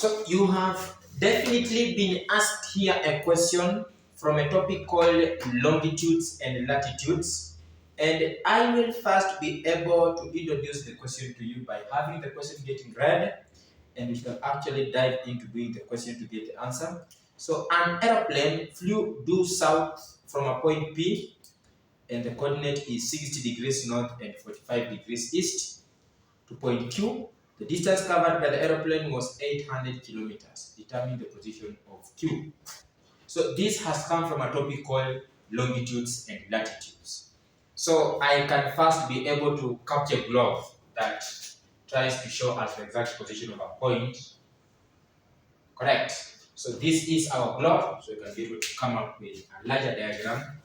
So you have definitely been asked here a question from a topic called longitudes and latitudes. And I will first be able to introduce the question to you by having the question getting read, and we shall actually dive into doing the question to get the answer. So an aeroplane flew due south from a point P, and the coordinate is 60 degrees north and 45 degrees east, to point Q. The distance covered by the aeroplane was 800 kilometers. Determine the position of Q. So this has come from a topic called longitudes and latitudes. So I can first be able to capture a globe that tries to show us the exact position of a point. Correct. So this is our globe. So you can be able to come up with a larger diagram,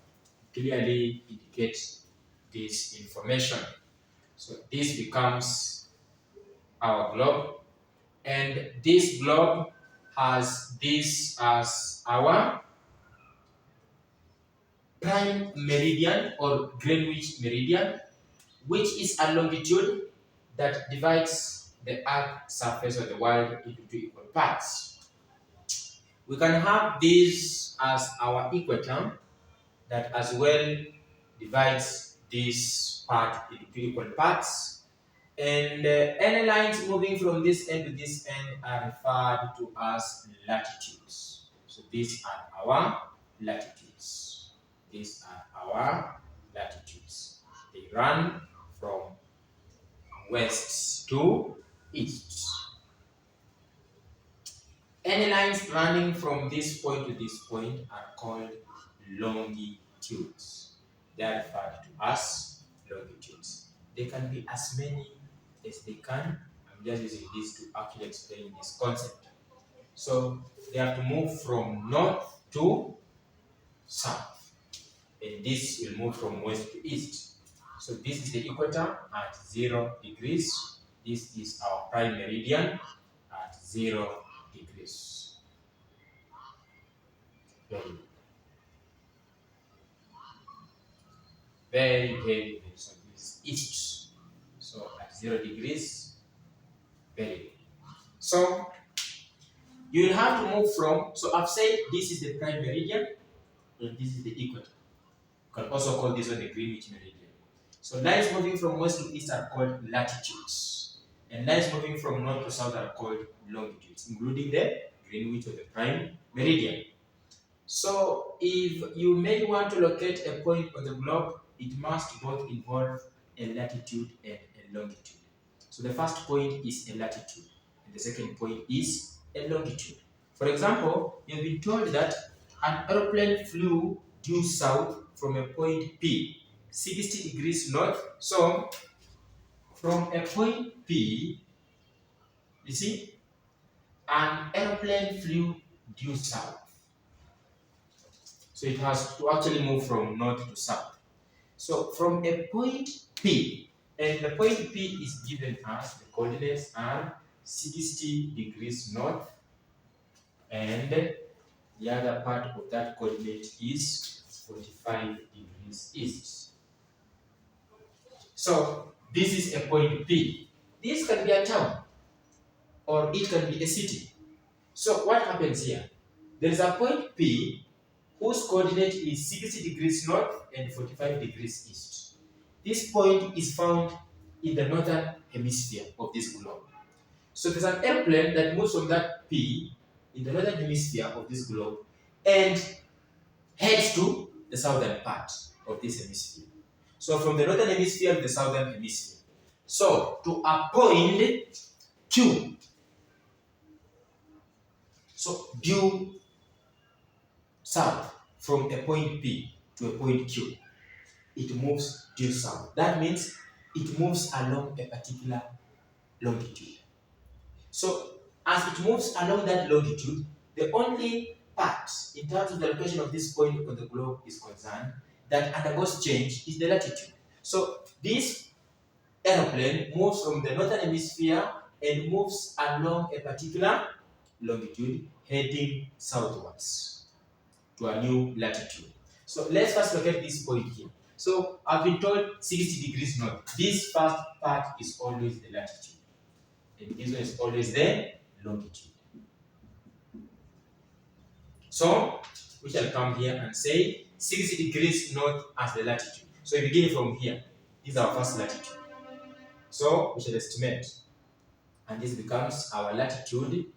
clearly indicates this information. So this becomes our globe, and this globe has this as our prime meridian or Greenwich meridian, which is a longitude that divides the earth surface of the world into two equal parts. We can have this as our equator that as well divides this part into two equal parts. And any lines moving from this end to this end are referred to as latitudes. So these are our latitudes. These are our latitudes. They run from west to east. Any lines running from this point to this point are called longitudes. They are referred to as longitudes. They can be as many as they can. I'm just using this to actually explain this concept. So they have to move from north to south, and this will move from west to east. So this is the equator at 0 degrees. This is our prime meridian at 0 degrees. Very. So this is east. So at 0 degrees, very good. So you will have to move from, so I've said this is the prime meridian and this is the equator. You can also call this one the Greenwich meridian. So lines moving from west to east are called latitudes, and lines moving from north to south are called longitudes, including the Greenwich or the prime meridian. So if you may want to locate a point on the globe, it must both involve a latitude and a longitude. So the first point is a latitude, and the second point is a longitude. For example, you've been told that an aeroplane flew due south from a point P, 60 degrees north. So from a point P, you see, an aeroplane flew due south. So it has to actually move from north to south. So from a point P, and the point P is given as the coordinates are 60 degrees north, and the other part of that coordinate is 45 degrees east. So this is a point P. This can be a town or it can be a city. So what happens here? There is a point P whose coordinate is 60 degrees north and 45 degrees east. This point is found in the northern hemisphere of this globe. So there's an airplane that moves from that P in the northern hemisphere of this globe and heads to the southern part of this hemisphere. So from the northern hemisphere to the southern hemisphere. So to a point Q. So due south from a point P to a point Q, it moves due south. That means it moves along a particular longitude. So as it moves along that longitude, the only part in terms of the location of this point on the globe is concerned that undergoes change is the latitude. So this aeroplane moves from the northern hemisphere and moves along a particular longitude heading southwards to a new latitude. So let's first look at this point here. So I've been told 60 degrees north. This first part is always the latitude, and this one is always the longitude. So we shall come here and say 60 degrees north as the latitude. So beginning from here, this is our first latitude. So we shall estimate, and this becomes our latitude,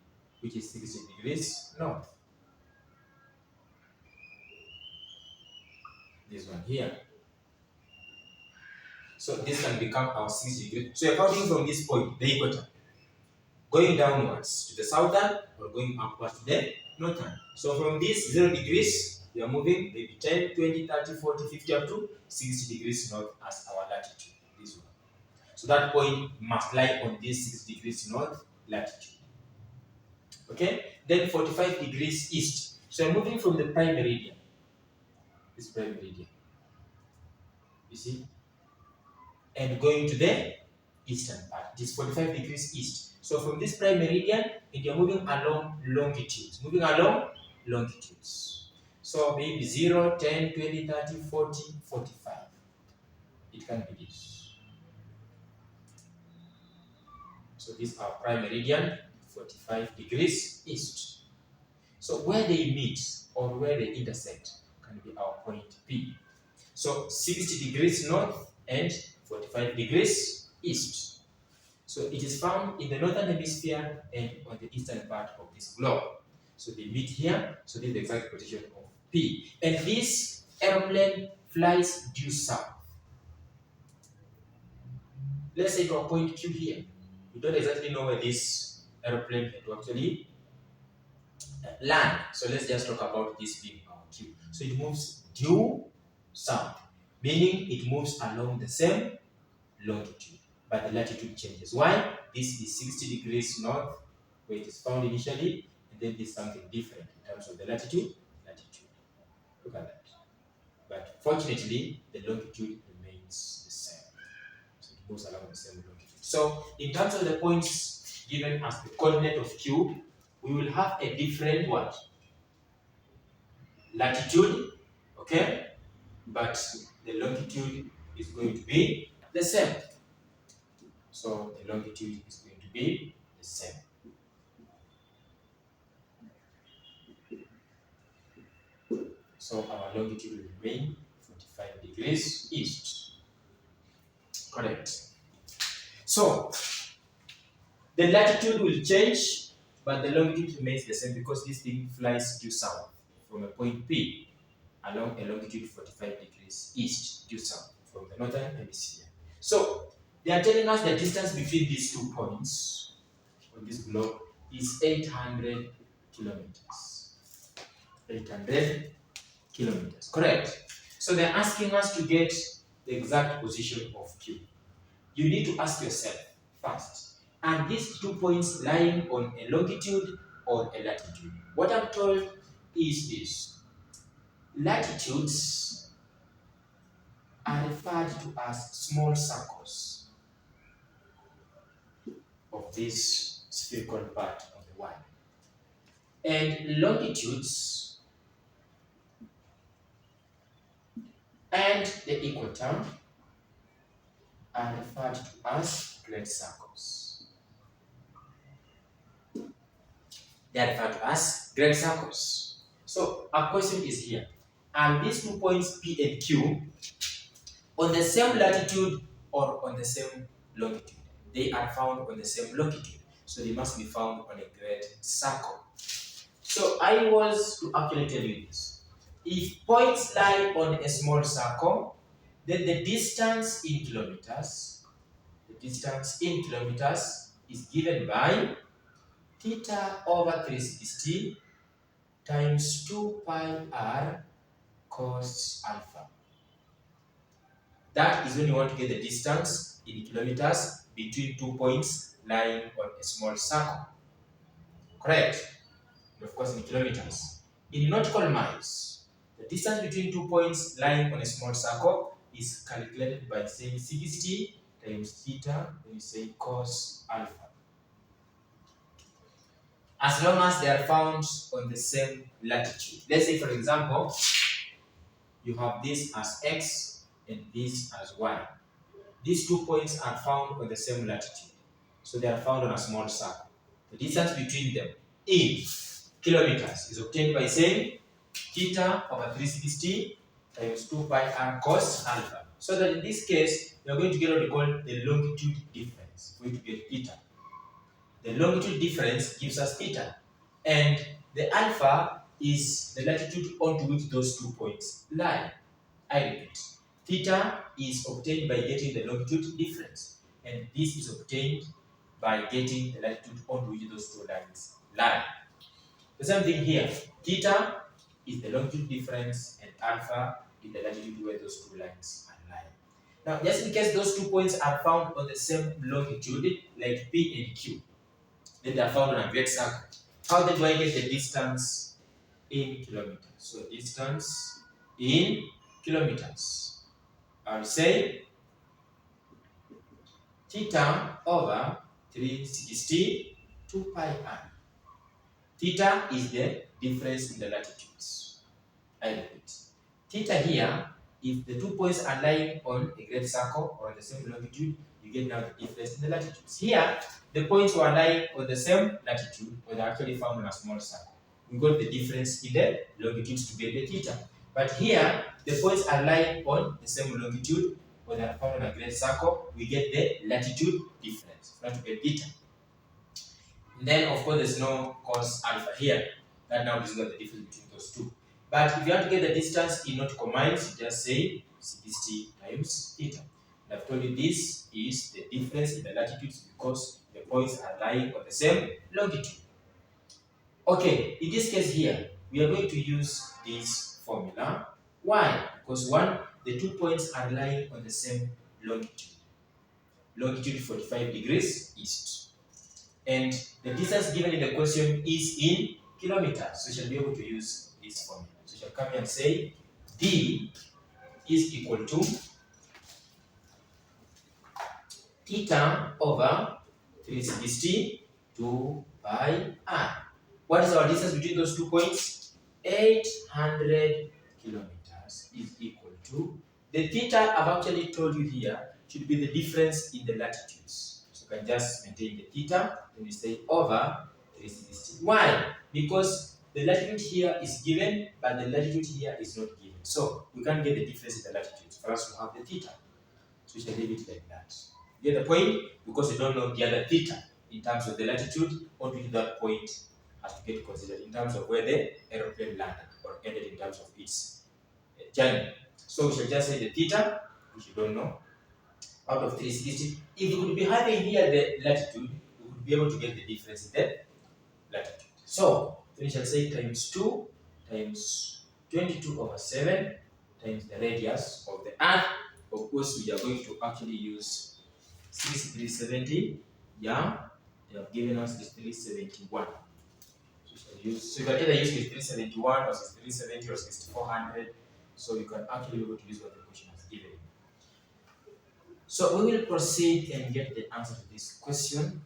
which is 60 degrees north. This one here. So this can become our 60 degrees. So you're counting from this point, the equator, going downwards to the southern or going upwards to the northern. So from this 0 degrees, we are moving maybe 10, 20, 30, 40, 50 up to 60 degrees north as our latitude. This one. So that point must lie on this 60 degrees north latitude. Okay? Then 45 degrees east. So I'm moving from the prime meridian. This prime meridian. You see? And going to the eastern part. It is 45 degrees east. So from this prime meridian, you're moving along longitudes. Moving along longitudes. So maybe 0, 10, 20, 30, 40, 45. It can be this. So this is our prime meridian, 45 degrees east. So where they meet or where they intersect can be our point P. So 60 degrees north and 45 degrees east. So it is found in the northern hemisphere and on the eastern part of this globe. So they meet here. So this is the exact position of P. And this aeroplane flies due south. Let's say to a point Q here. We don't exactly know where this aeroplane had to actually land. So let's just talk about this being our Q. So it moves due south, meaning it moves along the same longitude, but the latitude changes. Why? This is 60 degrees north, where it is found initially, and then this is something different in terms of the latitude. Look at that. But fortunately, the longitude remains the same. So it moves along the same longitude. So in terms of the points given as the coordinate of Q, we will have a different what? Latitude, okay? But the longitude is going to be the same. So the longitude is going to be the same. So our longitude will remain 45 degrees east. Correct. So the latitude will change, but the longitude remains the same because this thing flies due south from a point P along a longitude 45 degrees east due south from the northern hemisphere. So they are telling us the distance between these 2 points on this globe is 800 kilometers. 800 kilometers, correct? So they're asking us to get the exact position of Q. You need to ask yourself first, are these 2 points lying on a longitude or a latitude? What I'm told is this. Latitudes are referred to as small circles of this spherical part of the world. And longitudes and the equator are referred to as great circles. They are referred to as great circles. So our question is here. Are these 2 points P and Q on the same latitude or on the same longitude? They are found on the same longitude. So they must be found on a great circle. So I was to actually tell you this. If points lie on a small circle, then the distance in kilometers is given by theta over 360 times 2 pi r cos alpha. That is when you want to get the distance in kilometers between 2 points lying on a small circle. Correct? And of course in kilometers. In nautical miles, the distance between 2 points lying on a small circle is calculated by saying 60 times theta, when you say cos alpha. As long as they are found on the same latitude. Let's say, for example, you have this as x and this as y. These 2 points are found on the same latitude. So they are found on a small circle. The distance between them in kilometers is obtained by saying theta over 360 times 2 pi r cos alpha. So that in this case, we are going to get what we call the longitude difference. We're going to get theta. The longitude difference gives us theta. And the alpha is the latitude onto which those 2 points lie. I repeat, theta is obtained by getting the longitude difference. And this is obtained by getting the latitude onto which those 2 lines lie. The same thing here. Theta is the longitude difference and alpha is the latitude where those 2 lines are lying. Now, just in case those 2 points are found on the same longitude, like P and Q, then they are found on a great circle. How then do I get the distance in kilometers? So distance in kilometers. I'll say theta over 360 2 pi r. Theta is the difference in the latitudes. I repeat. Theta here, if the 2 points are lying on a great circle or on the same longitude, you get now the difference in the latitudes. Here, the points were lying on the same latitude, but they're actually found on a small circle. We got the difference in the longitudes to get the theta. But here, the points are lying on the same longitude, but they are found on a great circle. We get the latitude difference. We have to get theta. And then, of course, there's no cos alpha here. That now is not the difference between those 2. But if you want to get the distance in nautical miles, you just say 60 times theta. And I've told you this is the difference in the latitudes because the points are lying on the same longitude. Okay, in this case here, we are going to use this formula. Why? Because one, the 2 points are lying on the same longitude. Longitude 45 degrees east. And the distance given in the question is in kilometers. So we shall be able to use this formula. So we shall come here and say D is equal to theta over 360 2 pi r. What is our distance between those 2 points? 800 kilometers is equal to the theta I've actually told you here should be the difference in the latitudes. So you can just maintain the theta, then we say over 360. Why? Because the latitude here is given, but the latitude here is not given. So we can't get the difference in the latitudes for us to have the theta. So we shall leave it like that. You get the point? Because we don't know the other theta in terms of the latitude, only that point has to get considered in terms of where the aeroplane landed or ended in terms of its journey. So we shall just say the theta, which you don't know, out of 360. If we could be having here the latitude, we would be able to get the difference in the latitude. So we shall say times 2 times 22 over 7 times the radius of the earth. Of course, we are going to actually use 6370. Yeah, they have given us this 371. So you can either use 371 or 6370 or 6400. So you can actually be able to use what the question has given. So we will proceed and get the answer to this question.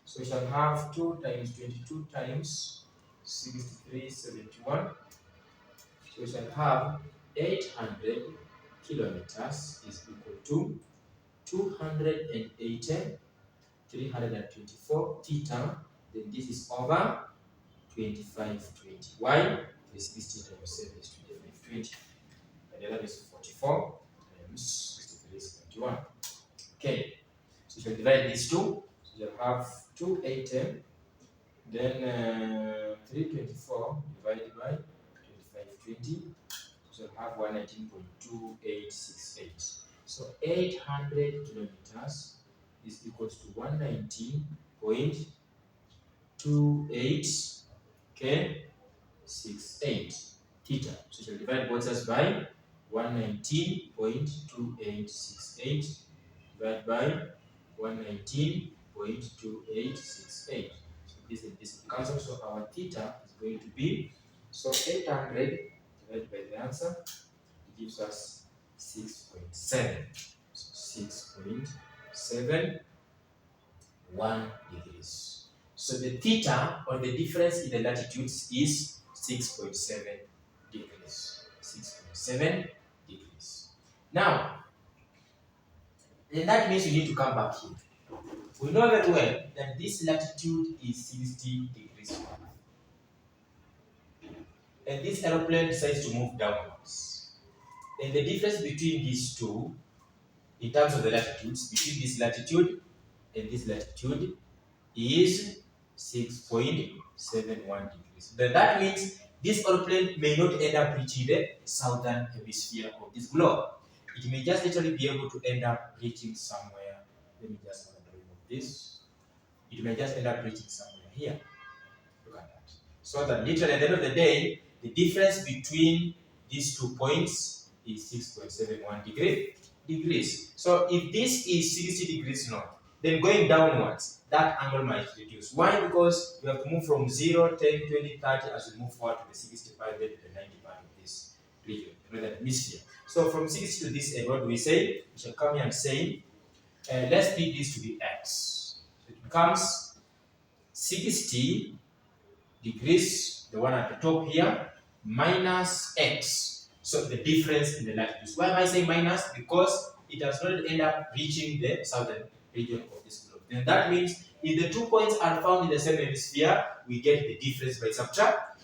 So we shall have 2 times 22 times 6371. So we shall have 800 kilometers is equal to 280, 324 theta. Then this is over 2520. Why? 360 times 7 is 2520. And the other is 44 times 6371. Okay. So we shall divide these two. So you have 280, then 324 divided by 2520. So you have 119.2868. So 800 kilometers is equals to 119.28 68 theta. So you shall divide both sides by 119.2868 divided by 119.2868. So this and this cancel. So our theta is going to be 800 divided by the answer. It gives us 6.7. So 6.71 degrees. So the theta or the difference in the latitudes is 6.7 degrees. 6.7 degrees. Now, then that means you need to come back here. We know very well that this latitude is 60 degrees north. And this aeroplane decides to move downwards. And the difference between these two, in terms of the latitudes, between this latitude and this latitude is 6.71 degrees. Then that means this aeroplane may not end up reaching the southern hemisphere of this globe. It may just literally be able to end up reaching somewhere. Let me just have a drawing of this. It may just end up reaching somewhere here. Look at that. So that literally at the end of the day, the difference between these 2 points is 6.71 degrees. So if this is 60 degrees north, then going downwards, that angle might reduce. Why? Because we have to move from 0, 10, 20, 30 as we move forward to the 65, then to the 90 part of this region, northern hemisphere. So from 60 to this end, what do we say? We shall come here and say, let's pick this to be x. So it becomes 60 degrees, the one at the top here, minus x. So the difference in the latitudes. Why am I saying minus? Because it does not end up reaching the southern region of this globe. Then that means if the 2 points are found in the same hemisphere, we get the difference by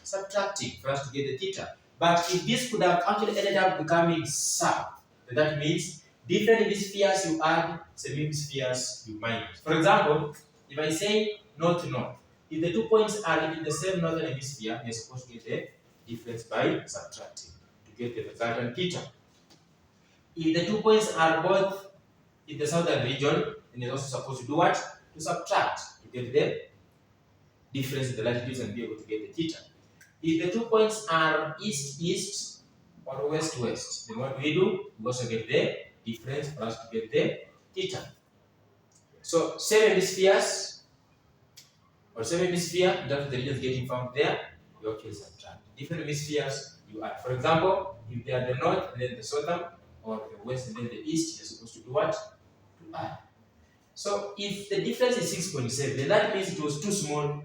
subtracting for us to get the theta. But if this could have actually ended up becoming south, then that means different hemispheres you add, same hemispheres you minus. For example, if I say north-north, if the 2 points are in the same northern hemisphere, you're supposed to get the difference by subtracting to get the resultant theta. If the 2 points are both in the southern region, then you're also supposed to do what? To subtract to get the difference in the latitudes and be able to get the theta. If the 2 points are east-east or west-west, then what do? We also get the difference for us to get the theta. So same hemispheres, or same hemisphere, in terms of the regions getting found there, you actually subtract. Different hemispheres you add. For example, if they are the north and then the southern, or the west and then the east, you're supposed to do what? To add. So if the difference is 6.7, then that means it was too small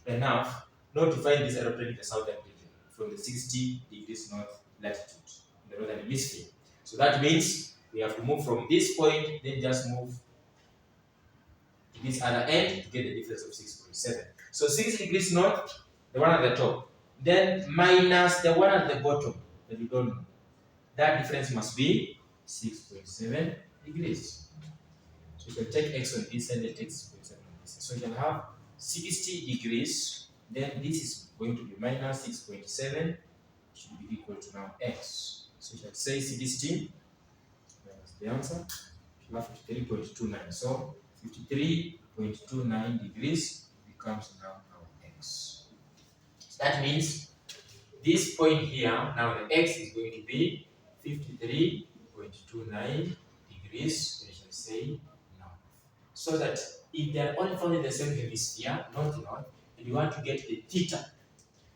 enough not to find this aeroplane in the southern region from the 60 degrees north latitude in the northern hemisphere. So that means we have to move from this point, then just move to this other end to get the difference of 6.7. So 60 degrees north, the one at the top, then minus the one at the bottom that you don't know. That difference must be 6.7 degrees. So you can take x on this and then take 6.7 on this. So you can have 60 degrees, then this is going to be minus 6.7, should be equal to now x. So you can say 60, that's the answer. You have 53.29. So 53.29 degrees becomes now our x. So that means this point here, now the x is going to be 53.29 degrees, we shall say north. So that if they are all found in the same hemisphere, north, and you want to get the theta,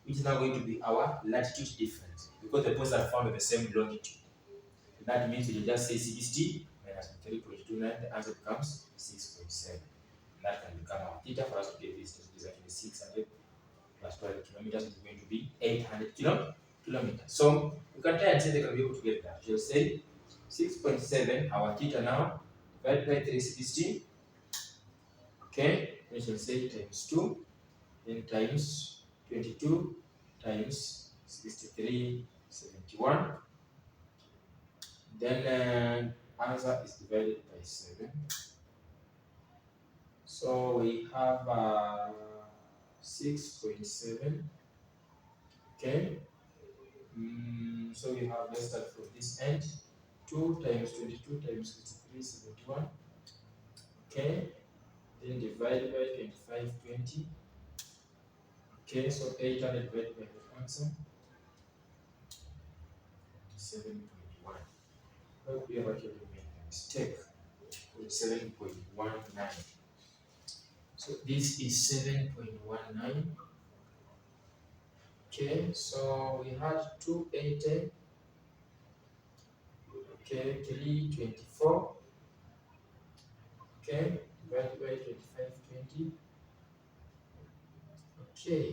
which is now going to be our latitude difference, because the points are found at the same longitude. And that means you just say 60 minus 3.29, the answer becomes 6.7. And that can become our theta for us to get this. This is actually 600 plus 12 kilometers is going to be 800 kilometers. So you can try and say they can be able to get that. You'll say 6.7, our theta now, divided by 360. Okay, we shall say times 2, then times 22 times 63.71. Then answer is divided by 7. So we have 6.7. Okay. So we have, let's start from this end. 2 times 22 times 63.71. Okay. Then divide by 25.20. Okay, so 800 divided by the answer. 7.1. But we have actually made a mistake with 7.19. So this is 7.19. Okay, so we had 280. Okay, 324. Okay, divided by 25.20. Okay,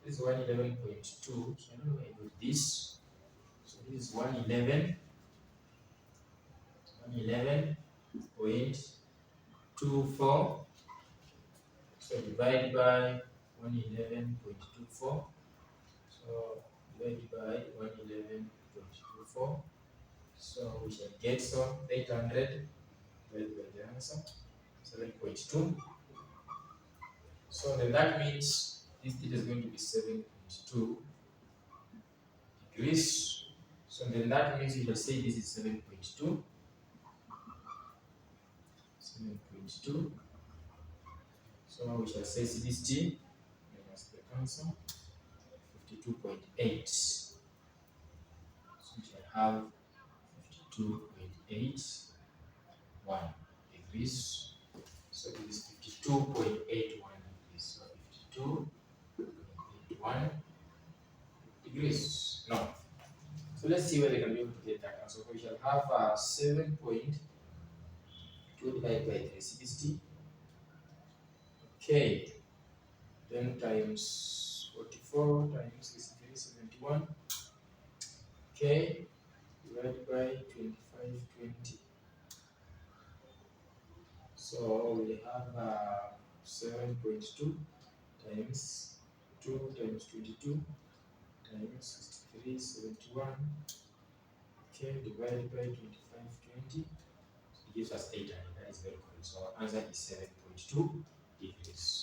this is 111.2. So I don't know why I got this. So this is 111. 111.24. So divide by 111.24. So divided by 111.24. So we shall get 800 divided by the answer 7.2. So then that means this theta is going to be 7.2 degrees. So then that means we shall say this is 7.2. 7.2. So we shall say 60 minus the answer 52.8. So we shall have 52.81 degrees. So this is 52.81 degrees. So 52.81 degrees. No. So let's see whether they can be able to get that. So we shall have 7.2 divided by 360. Okay. Then times 44 times 63, 71. Okay. Divided by 2520. So we have 7.2 times 2 times 22 times 63, 71. Okay, divided by 2520. It gives us 800. That is very correct. So our answer is 7.2 degrees.